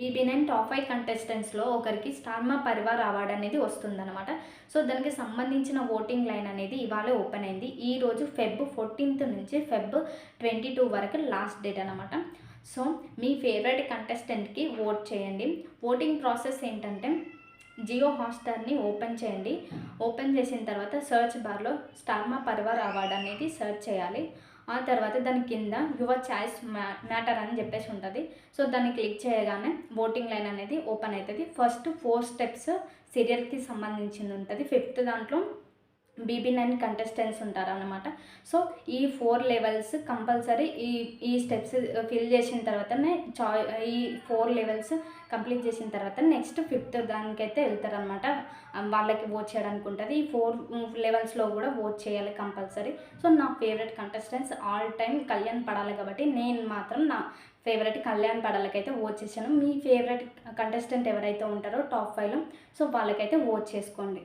BB9 top 5 కంటెస్టెంట్స్‌లో ఒకరికి star మా Parivar award అనేది వస్తుందనమాట. సో, దానికి సంబంధించిన ఓటింగ్ లైన్ అనేది ఇవాళే ఓపెన్ అయింది. ఈరోజు ఫెబ్ 14 నుంచి ఫెబ్ 22 వరకు లాస్ట్ డేట్ అనమాట. సో, మీ ఫేవరెట్ కంటెస్టెంట్‌కి ఓట్ చేయండి. ఓటింగ్ ప్రాసెస్ ఏంటంటే జియో హాట్‌స్టార్‌ని ఓపెన్ చేయండి. ఓపెన్ చేసిన తర్వాత సెర్చ్ బార్‌లో స్టార్ మా పరివార్ అవార్డ్ అనేది సెర్చ్ చేయాలి. ఆ తర్వాత దాని కింద యువర్ చాయిస్ మ్యాటర్ అని చెప్పేసి ఉంటుంది. సో, దాన్ని క్లిక్ చేయగానే ఓటింగ్ లైన్ అనేది ఓపెన్ అవుతుంది. ఫస్ట్ 4 స్టెప్స్ సీరియల్‌కి సంబంధించింది ఉంటుంది. ఫిఫ్త్ దాంట్లో BB9 కంటెస్టెంట్స్ ఉంటారనమాట. సో, ఈ 4 లెవెల్స్ కంపల్సరీ ఈ స్టెప్స్ ఫిల్ చేసిన తర్వాతనే ఈ 4 లెవెల్స్ కంప్లీట్ చేసిన తర్వాత నెక్స్ట్ ఫిఫ్త్ దానికైతే వెళ్తారనమాట. వాళ్ళకి ఓట్ చేయడానికి ఉంటుంది. ఈ 4 లెవెల్స్‌లో కూడా ఓట్ చేయాలి కంపల్సరీ. సో, నా favourite contestants all time Kalyan పడాలి కాబట్టి నేను మాత్రం నా ఫేవరెట్ కళ్యాణ్ పడాలకైతే ఓట్ చేశాను. మీ ఫేవరెట్ కంటెస్టెంట్ ఎవరైతే ఉంటారో టాప్ 5లో సో, వాళ్ళకైతే ఓట్ చేసుకోండి.